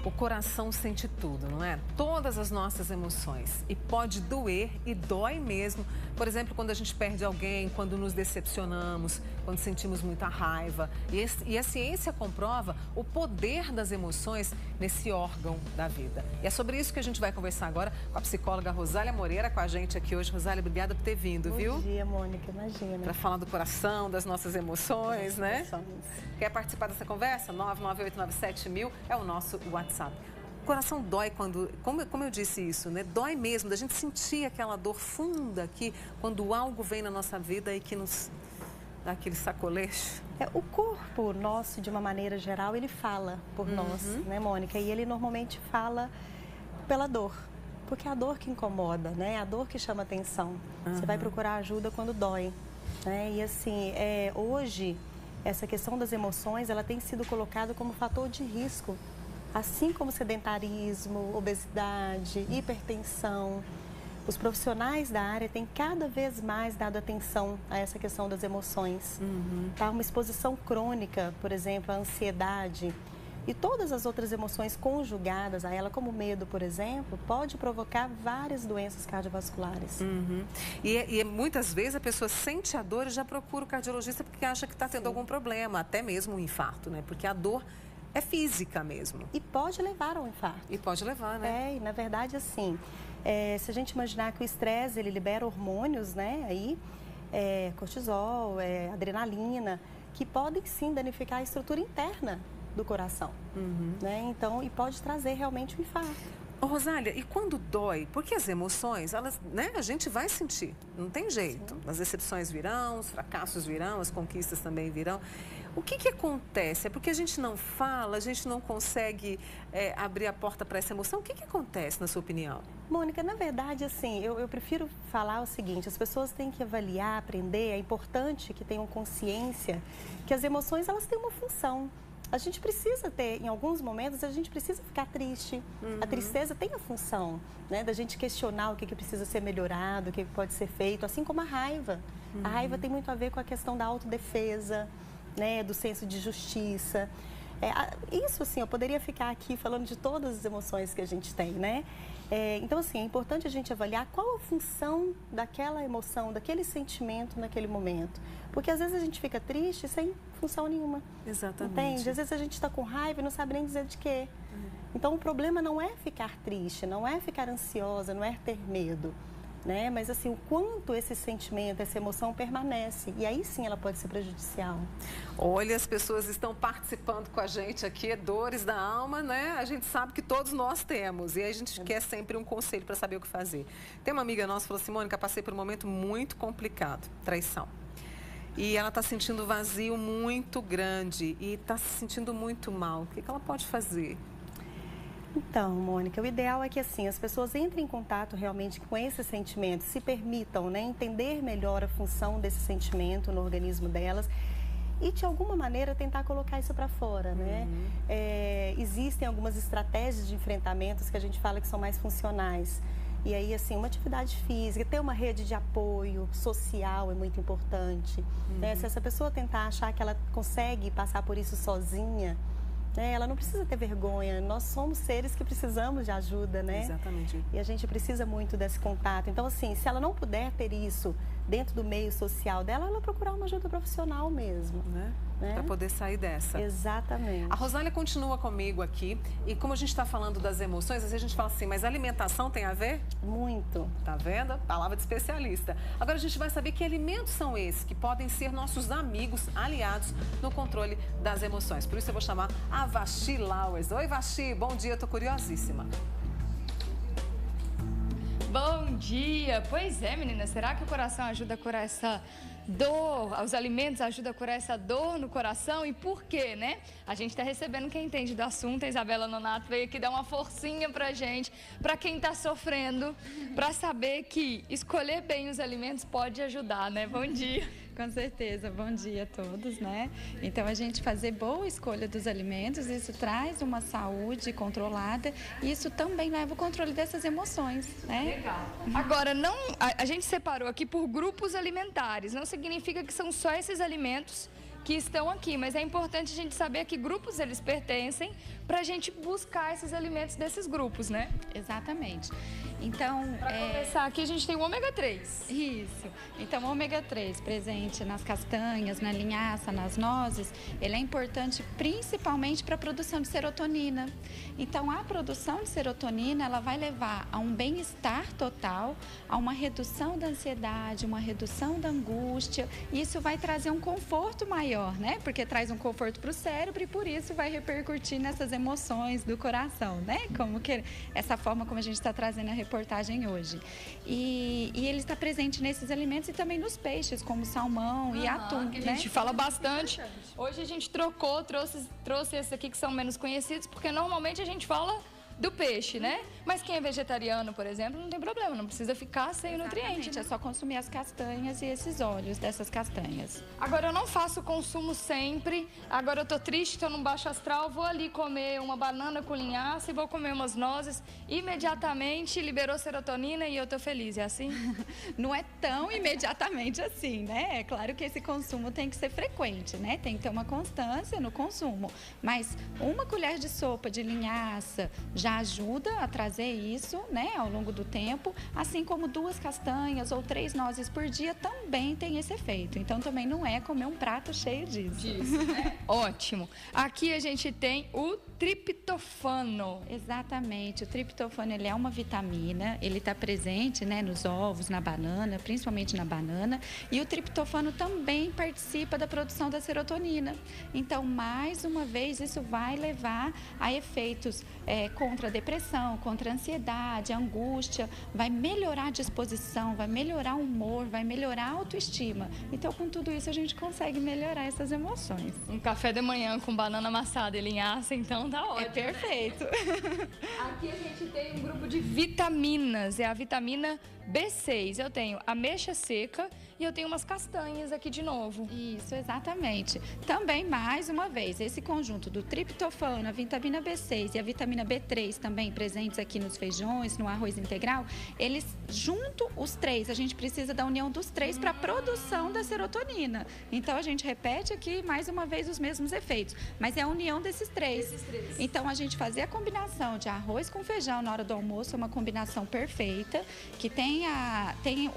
O coração sente tudo, não é? Todas as nossas emoções. E pode doer e dói mesmo. Por exemplo, quando a gente perde alguém, quando nos decepcionamos, quando sentimos muita raiva. E a ciência comprova o poder das emoções nesse órgão da vida. E é sobre isso que a gente vai conversar agora com a psicóloga Rosália Moreira, com a gente aqui hoje. Rosália, obrigada por ter vindo, viu? Bom dia, Mônica, imagina. Para falar do coração, das nossas emoções, né? Quer participar dessa conversa? 99897.000 é o nosso WhatsApp. O coração dói quando, como eu disse isso, né? Dói mesmo, da gente sentir aquela dor funda aqui, quando algo vem na nossa vida e que nos dá aquele sacolete. O corpo nosso, de uma maneira geral, ele fala por nós, né, Mônica? E ele normalmente fala pela dor, porque é a dor que incomoda, né? É a dor que chama atenção. Você vai procurar ajuda quando dói, né? E assim, hoje, essa questão das emoções, ela tem sido colocada como fator de risco. Assim como sedentarismo, obesidade, hipertensão, os profissionais da área têm cada vez mais dado atenção a essa questão das emoções. Tá? Uma exposição crônica, por exemplo, a ansiedade e todas as outras emoções conjugadas a ela, como medo, por exemplo, pode provocar várias doenças cardiovasculares. E muitas vezes a pessoa sente a dor e já procura o cardiologista porque acha que está tendo algum problema, até mesmo um infarto, né? Porque a dor é física mesmo. E pode levar ao infarto. E pode levar, né? E na verdade, assim, se a gente imaginar que o estresse, ele libera hormônios, né? Aí, cortisol, adrenalina, que podem sim danificar a estrutura interna do coração, né? Então, e pode trazer realmente um infarto. Ô, Rosália, e quando dói? Porque as emoções, elas, né, a gente vai sentir, não tem jeito. As decepções virão, os fracassos virão, as conquistas também virão. O que acontece? É porque a gente não fala, a gente não consegue abrir a porta para essa emoção? O que acontece, na sua opinião? Mônica, na verdade, assim, eu prefiro falar o seguinte, as pessoas têm que avaliar, aprender, é importante que tenham consciência que as emoções, elas têm uma função. A gente precisa ter, em alguns momentos, a gente precisa ficar triste. A tristeza tem a função, né, da gente questionar o que precisa ser melhorado, o que pode ser feito, assim como a raiva. A raiva tem muito a ver com a questão da autodefesa, né, do senso de justiça. Isso, assim, eu poderia ficar aqui falando de todas as emoções que a gente tem, né? Então, assim, é importante a gente avaliar qual a função daquela emoção, daquele sentimento naquele momento. Porque às vezes a gente fica triste sem função nenhuma. Exatamente. Entende? Às vezes a gente está com raiva e não sabe nem dizer de quê. Então, o problema não é ficar triste, não é ficar ansiosa, não é ter medo, né? Mas assim, o quanto esse sentimento, essa emoção permanece. E aí sim ela pode ser prejudicial. Olha, as pessoas estão participando com a gente aqui, dores da alma, né? A gente sabe que todos nós temos. E aí a gente quer sempre um conselho para saber o que fazer. Tem uma amiga nossa que falou assim, Mônica, passei por um momento muito complicado, traição. E ela está sentindo vazio muito grande e está se sentindo muito mal. O que ela pode fazer? Então, Mônica, o ideal é que assim, as pessoas entrem em contato realmente com esse sentimento, se permitam, né, entender melhor a função desse sentimento no organismo delas e, de alguma maneira, tentar colocar isso para fora, né? Existem algumas estratégias de enfrentamentos que a gente fala que são mais funcionais. E aí, assim, uma atividade física, ter uma rede de apoio social é muito importante. Né? Se essa pessoa tentar achar que ela consegue passar por isso sozinha, né? Ela não precisa ter vergonha. Nós somos seres que precisamos de ajuda, né? Exatamente. E a gente precisa muito desse contato. Então, assim, se ela não puder ter isso dentro do meio social dela, ela procurar uma ajuda profissional mesmo. Né? Para poder sair dessa. Exatamente. A Rosália continua comigo aqui e como a gente está falando das emoções, às vezes a gente fala assim, mas alimentação tem a ver? Muito. Tá vendo? Palavra de especialista. Agora a gente vai saber que alimentos são esses que podem ser nossos amigos, aliados no controle das emoções. Por isso eu vou chamar a Vashi Lauers. Oi, Vashi, bom dia, eu tô curiosíssima. Bom dia! Pois é, menina, será que o coração ajuda a curar essa dor? Os alimentos ajudam a curar essa dor no coração? E por quê, né? A gente está recebendo quem entende do assunto, a Isabela Nonato veio aqui dar uma forcinha pra gente, pra quem está sofrendo, pra saber que escolher bem os alimentos pode ajudar, né? Bom dia! Com certeza, bom dia a todos, né? Então, a gente fazer boa escolha dos alimentos, isso traz uma saúde controlada e isso também leva o controle dessas emoções, né? Legal. Agora, a gente separou aqui por grupos alimentares, não significa que são só esses alimentos que estão aqui, mas é importante a gente saber a que grupos eles pertencem para a gente buscar esses alimentos desses grupos, né? Exatamente. Então, para começar aqui, a gente tem o ômega 3. Isso. Então, o ômega 3 presente nas castanhas, na linhaça, nas nozes, ele é importante principalmente para a produção de serotonina. Então, a produção de serotonina, ela vai levar a um bem-estar total, a uma redução da ansiedade, uma redução da angústia. E isso vai trazer um conforto maior, né? Porque traz um conforto para o cérebro e por isso vai repercutir nessas emoções do coração, né? Como que essa forma como a gente está trazendo a reportagem hoje. E ele está presente nesses alimentos e também nos peixes, como salmão e atum, que a né? gente fala bastante. Hoje a gente trouxe esses aqui que são menos conhecidos, porque normalmente a gente fala do peixe, né? Mas quem é vegetariano, por exemplo, não tem problema, não precisa ficar sem o nutriente, né? É só consumir as castanhas e esses óleos dessas castanhas. Agora, eu não faço consumo sempre. Agora, eu tô triste, tô num baixo astral, vou ali comer uma banana com linhaça e vou comer umas nozes. Imediatamente liberou serotonina e eu tô feliz, é assim? Não é tão imediatamente assim, né? É claro que esse consumo tem que ser frequente, né? Tem que ter uma constância no consumo. Mas uma colher de sopa de linhaça já ajuda a trazer isso, né, ao longo do tempo, assim como 2 castanhas ou 3 nozes por dia também tem esse efeito. Então, também não é comer um prato cheio disso. Né? Ótimo. Aqui a gente tem o triptofano. Exatamente. O triptofano, ele é uma vitamina, ele está presente, né, nos ovos, na banana, principalmente na banana, e o triptofano também participa da produção da serotonina. Então, mais uma vez, isso vai levar a efeitos contra a depressão, contra a ansiedade, a angústia, vai melhorar a disposição, vai melhorar o humor, vai melhorar a autoestima. Então, com tudo isso, a gente consegue melhorar essas emoções. Um café de manhã com banana amassada e linhaça, então tá ótimo. É perfeito. Aqui a gente tem um grupo de vitaminas, é a vitamina B6. Eu tenho ameixa seca e eu tenho umas castanhas aqui de novo. Isso, exatamente. Também, mais uma vez, esse conjunto do triptofano, a vitamina B6 e a vitamina B3 também presentes aqui nos feijões, no arroz integral, eles, junto os três, a gente precisa da união dos três para a produção da serotonina. Então, a gente repete aqui, mais uma vez, os mesmos efeitos. Mas é a união desses três. Então, a gente fazer a combinação de arroz com feijão na hora do almoço é uma combinação perfeita, que tem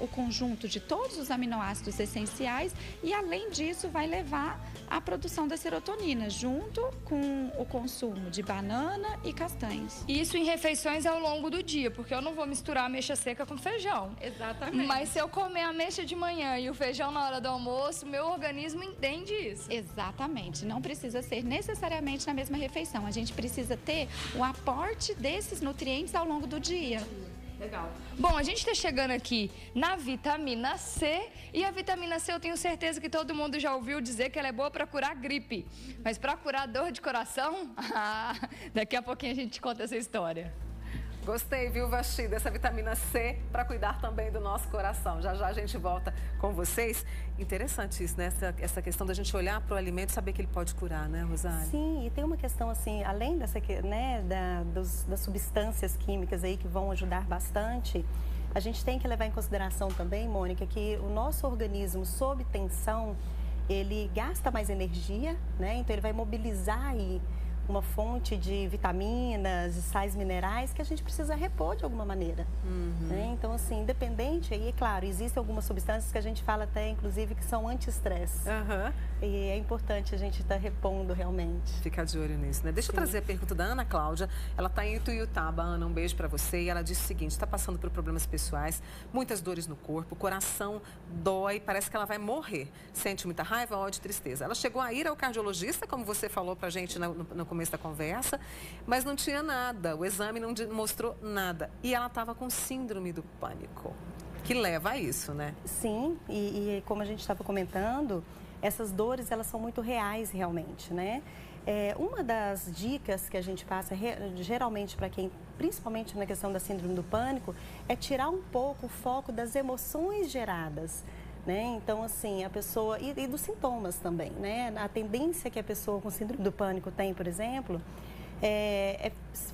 o conjunto de todos os aminoácidos essenciais e, além disso, vai levar à produção da serotonina, junto com o consumo de banana e castanhas. Isso em refeições ao longo do dia, porque eu não vou misturar ameixa seca com feijão. Exatamente. Mas se eu comer ameixa de manhã e o feijão na hora do almoço, meu organismo entende isso. Exatamente. Não precisa ser necessariamente na mesma refeição. A gente precisa ter o aporte desses nutrientes ao longo do dia. Legal. Bom, a gente está chegando aqui na vitamina C e a vitamina C eu tenho certeza que todo mundo já ouviu dizer que ela é boa para curar gripe. Mas para curar dor de coração, daqui a pouquinho a gente conta essa história. Gostei, viu, Vasti, dessa vitamina C para cuidar também do nosso coração. Já já a gente volta com vocês. Interessante isso, né? Essa questão da gente olhar para o alimento e saber que ele pode curar, né, Rosário? Sim, e tem uma questão assim, além dessa, né, das substâncias químicas aí que vão ajudar bastante, a gente tem que levar em consideração também, Mônica, que o nosso organismo sob tensão, ele gasta mais energia, né? Então ele vai mobilizar aí uma fonte de vitaminas e sais minerais que a gente precisa repor de alguma maneira. Né? Então, assim, independente, aí, é claro, existem algumas substâncias que a gente fala até, inclusive, que são anti-estresse. E é importante a gente estar repondo realmente. Ficar de olho nisso, né? Deixa eu trazer a pergunta da Ana Cláudia. Ela está em Ituiutaba. Ana, um beijo para você. E ela disse o seguinte, está passando por problemas pessoais, muitas dores no corpo, o coração dói, parece que ela vai morrer. Sente muita raiva, ódio e tristeza. Ela chegou a ir ao cardiologista, como você falou para a gente no começo da conversa, mas não tinha nada. O exame não mostrou nada. E ela estava com síndrome do pânico, que leva a isso, né? Sim, e como a gente estava comentando, essas dores, elas são muito reais realmente, né? Uma das dicas que a gente passa geralmente para quem, principalmente na questão da síndrome do pânico, é tirar um pouco o foco das emoções geradas. Né? Então, assim, a pessoa... E dos sintomas também, né? A tendência que a pessoa com síndrome do pânico tem, por exemplo,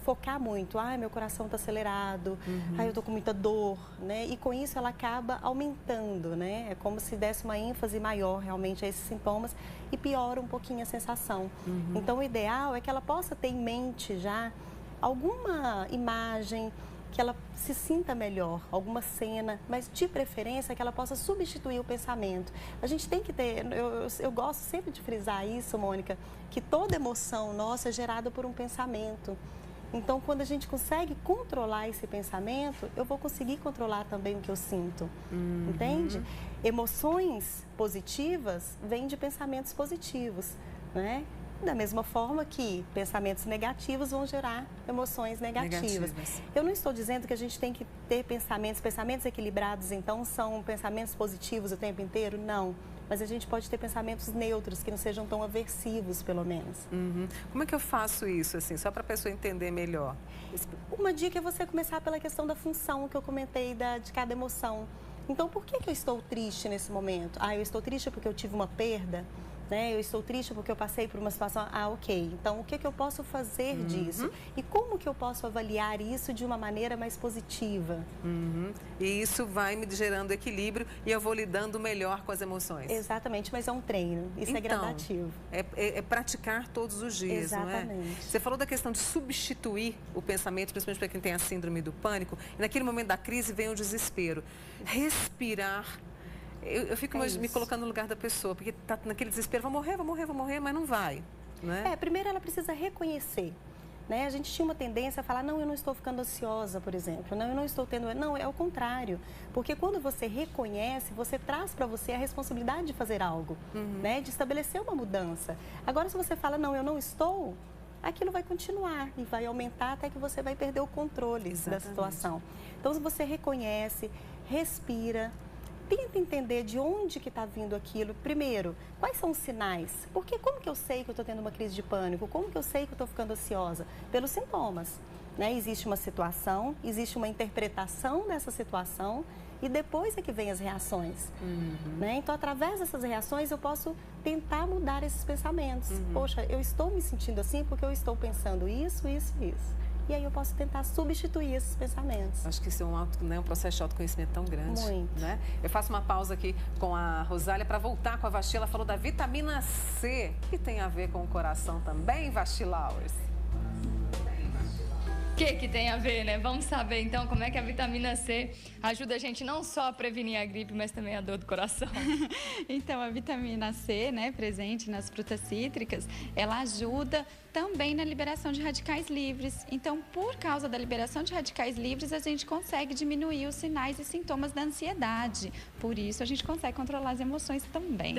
focar muito. Meu coração está acelerado, eu estou com muita dor, né? E com isso ela acaba aumentando, né? É como se desse uma ênfase maior realmente a esses sintomas e piora um pouquinho a sensação. Então o ideal é que ela possa ter em mente já alguma imagem que ela se sinta melhor, alguma cena, mas de preferência que ela possa substituir o pensamento. A gente tem que ter, eu gosto sempre de frisar isso, Mônica, que toda emoção nossa é gerada por um pensamento. Então, quando a gente consegue controlar esse pensamento, eu vou conseguir controlar também o que eu sinto, entende? Emoções positivas vêm de pensamentos positivos, né? Da mesma forma que pensamentos negativos vão gerar emoções negativas. Eu não estou dizendo que a gente tem que ter pensamentos equilibrados, então são pensamentos positivos o tempo inteiro, não. Mas a gente pode ter pensamentos neutros, que não sejam tão aversivos, pelo menos. Como é que eu faço isso, assim, só para a pessoa entender melhor? Uma dica é você começar pela questão da função que eu comentei de cada emoção. Então, por que eu estou triste nesse momento? Eu estou triste porque eu tive uma perda, né? Eu estou triste porque eu passei por uma situação... ok. Então, o que eu posso fazer disso? E como que eu posso avaliar isso de uma maneira mais positiva? E isso vai me gerando equilíbrio e eu vou lidando melhor com as emoções. Exatamente, mas é um treino. Isso é gradativo. É praticar todos os dias, exatamente. Não é? Você falou da questão de substituir o pensamento, principalmente para quem tem a síndrome do pânico. E naquele momento da crise vem o desespero. Respirar. Eu fico me colocando no lugar da pessoa, porque está naquele desespero, vou morrer, mas não vai. Não é? Primeiro ela precisa reconhecer. Né? A gente tinha uma tendência a falar, não, eu não estou ficando ansiosa, por exemplo. Não, eu não estou tendo... Não, é o contrário. Porque quando você reconhece, você traz para você a responsabilidade de fazer algo, né? De estabelecer uma mudança. Agora, se você fala, não, eu não estou, aquilo vai continuar e vai aumentar até que você vai perder o controle da situação. Então, se você reconhece, respira... Tenta entender de onde que está vindo aquilo. Primeiro, quais são os sinais? Porque como que eu sei que eu estou tendo uma crise de pânico? Como que eu sei que eu estou ficando ansiosa? Pelos sintomas. Né? Existe uma situação, existe uma interpretação dessa situação e depois é que vem as reações. Né? Então, através dessas reações, eu posso tentar mudar esses pensamentos. Poxa, eu estou me sentindo assim porque eu estou pensando isso. E aí eu posso tentar substituir esses pensamentos. Acho que isso é um processo de autoconhecimento tão grande. Muito. Né? Eu faço uma pausa aqui com a Rosália para voltar com a Vasti. Ela falou da vitamina C, que tem a ver com o coração também, Vasti Lauers. O que tem a ver, né? Vamos saber, então, como é que a vitamina C ajuda a gente não só a prevenir a gripe, mas também a dor do coração. Então, a vitamina C, né, presente nas frutas cítricas, ela ajuda também na liberação de radicais livres. Então, por causa da liberação de radicais livres, a gente consegue diminuir os sinais e sintomas da ansiedade. Por isso, a gente consegue controlar as emoções também.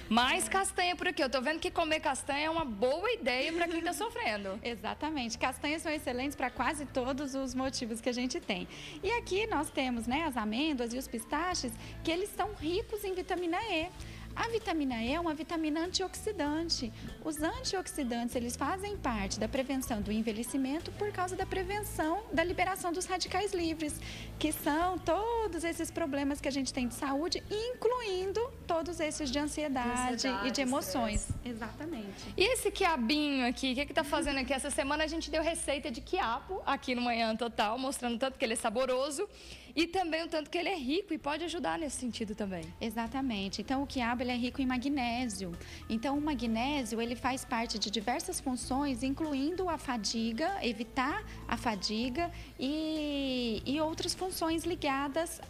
Mais castanha por aqui. Eu tô vendo que comer castanha é uma boa ideia para quem tá sofrendo. Exatamente. Castanhas são excelentes para quase todos os motivos que a gente tem. E aqui nós temos, né, as amêndoas e os pistaches, que eles são ricos em vitamina E. A vitamina E é uma vitamina antioxidante. Os antioxidantes, eles fazem parte da prevenção do envelhecimento por causa da prevenção da liberação dos radicais livres, que são todos esses problemas que a gente tem de saúde, incluindo todos esses de ansiedade e de emoções. Estresse. Exatamente. E esse quiabinho aqui, o que tá fazendo aqui? Essa semana a gente deu receita de quiabo aqui no Manhã Total, mostrando tanto que ele é saboroso e também o tanto que ele é rico e pode ajudar nesse sentido também. Exatamente. Então, o quiabo ele é rico em magnésio. Então, o magnésio ele faz parte de diversas funções, incluindo a fadiga, evitar a fadiga e outras funções ligadas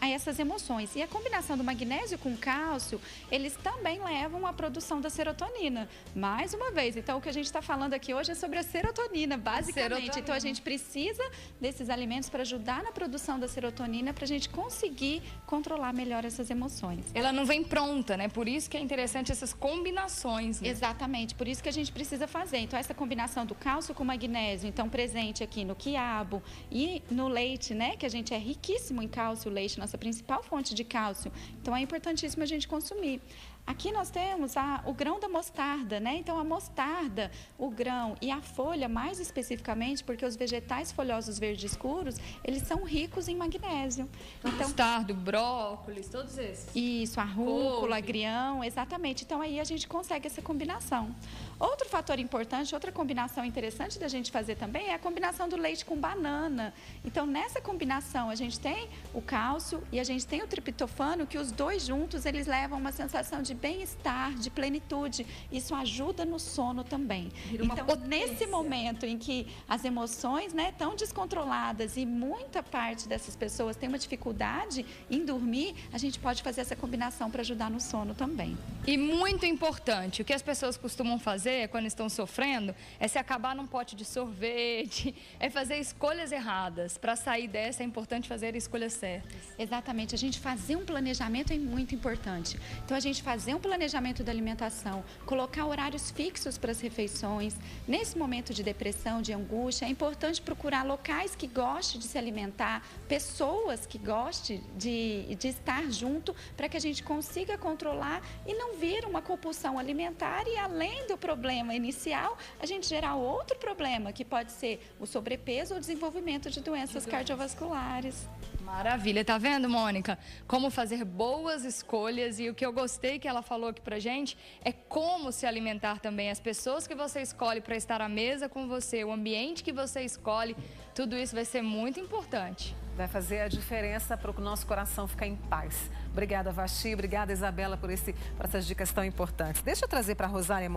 a essas emoções. E a combinação do magnésio com cálcio, eles também levam à produção da serotonina. Mais uma vez, então o que a gente está falando aqui hoje é sobre a serotonina, basicamente. Então, a gente precisa desses alimentos para ajudar na produção da serotonina para a gente conseguir controlar melhor essas emoções. Ela não vem pronta, né? Por isso que é interessante essas combinações, né? Exatamente, por isso que a gente precisa fazer. Então, essa combinação do cálcio com magnésio, então presente aqui no quiabo e no leite, né? Que a gente é riquíssimo em cálcio, o leite, nossa principal fonte de cálcio. Então, é importantíssimo a gente consumir. Aqui nós temos o grão da mostarda, né? Então, a mostarda, o grão e a folha, mais especificamente, porque os vegetais folhosos verdes escuros, eles são ricos em magnésio. Então, mostarda, brócolis, todos esses. Isso, a rúcula, agrião, exatamente. Então, aí a gente consegue essa combinação. Outro fator importante, outra combinação interessante da gente fazer também é a combinação do leite com banana. Então, nessa combinação, a gente tem o cálcio e a gente tem o triptofano, que os dois juntos, eles levam uma sensação de bem-estar, de plenitude. Isso ajuda no sono também. Então, nesse momento em que as emoções, né, estão descontroladas e muita parte dessas pessoas tem uma dificuldade em dormir, a gente pode fazer essa combinação para ajudar no sono também. E muito importante, o que as pessoas costumam fazer quando estão sofrendo é se acabar num pote de sorvete, é fazer escolhas erradas. Para sair dessa é importante fazer escolhas certas. Exatamente, a gente fazer um planejamento é muito importante. Então, a gente fazer um planejamento da alimentação, colocar horários fixos para as refeições. Nesse momento de depressão, de angústia, é importante procurar locais que gostem de se alimentar, pessoas que gostem de estar junto, para que a gente consiga controlar e não vir uma compulsão alimentar e, além do problema inicial, a gente gerar outro problema, que pode ser o sobrepeso ou o desenvolvimento de doenças cardiovasculares. Maravilha, tá vendo, Mônica? Como fazer boas escolhas, e o que eu gostei que ela falou aqui pra gente é como se alimentar também, as pessoas que você escolhe para estar à mesa com você, o ambiente que você escolhe, tudo isso vai ser muito importante. Vai fazer a diferença para o nosso coração ficar em paz. Obrigada, Vasti. Obrigada, Isabela, por essas dicas tão importantes. Deixa eu trazer para a Rosália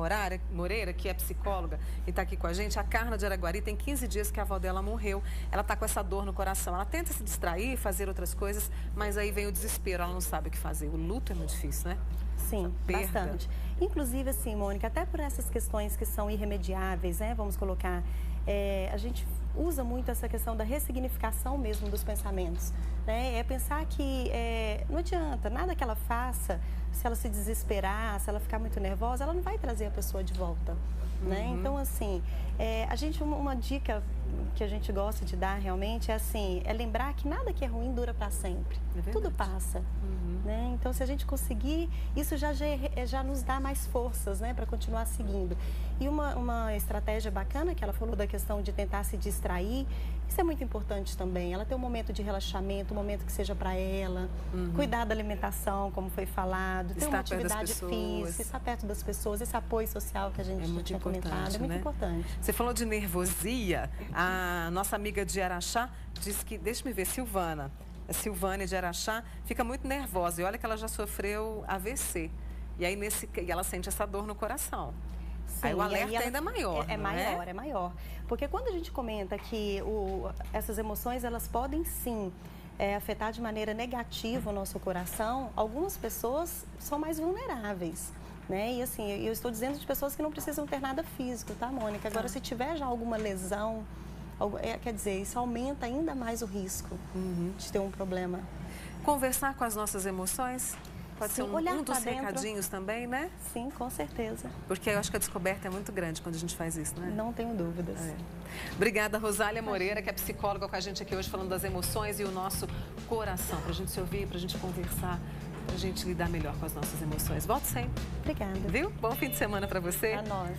Moreira, que é psicóloga e está aqui com a gente. A Carla de Araguari tem 15 dias que a avó dela morreu. Ela está com essa dor no coração. Ela tenta se distrair, fazer outras coisas, mas aí vem o desespero. Ela não sabe o que fazer. O luto é muito difícil, né? Sim, bastante. Inclusive, assim, Mônica, até por essas questões que são irremediáveis, né? Vamos colocar, a gente usa muito essa questão da ressignificação mesmo dos pensamentos, né? É pensar que não adianta, nada que ela faça, se ela se desesperar, se ela ficar muito nervosa, ela não vai trazer a pessoa de volta, né? Então, assim, uma dica que a gente gosta de dar realmente é lembrar que nada que é ruim dura para sempre. Tudo passa. Né? Então, se a gente conseguir, isso já nos dá mais forças, né, para continuar seguindo. E uma estratégia bacana que ela falou da questão de tentar se distrair, isso é muito importante também. Ela tem um momento de relaxamento, um momento que seja para ela, cuidar da alimentação, como foi falado, ter uma atividade física, estar perto das pessoas, esse apoio social que a gente tinha comentado, é muito importante. Você falou de nervosia, a nossa amiga de Araxá disse que, deixa-me ver, a Silvânia de Araxá fica muito nervosa e olha que ela já sofreu AVC. E aí ela sente essa dor no coração. Sim, aí o alerta ainda é maior. É maior. Porque quando a gente comenta que essas emoções, elas podem sim afetar de maneira negativa o nosso coração, algumas pessoas são mais vulneráveis. Né? E assim, eu estou dizendo de pessoas que não precisam ter nada físico, tá, Mônica? Agora, se tiver já alguma lesão, quer dizer, isso aumenta ainda mais o risco de ter um problema. Conversar com as nossas emoções pode ser um dos recadinhos também, né? Sim, com certeza. Porque eu acho que a descoberta é muito grande quando a gente faz isso, né? Não tenho dúvidas. Obrigada, Rosália Moreira, que é psicóloga com a gente aqui hoje, falando das emoções e o nosso coração, para a gente se ouvir, para a gente conversar, para a gente lidar melhor com as nossas emoções. Volte sempre. Obrigada. Viu? Bom fim de semana para você. A nós.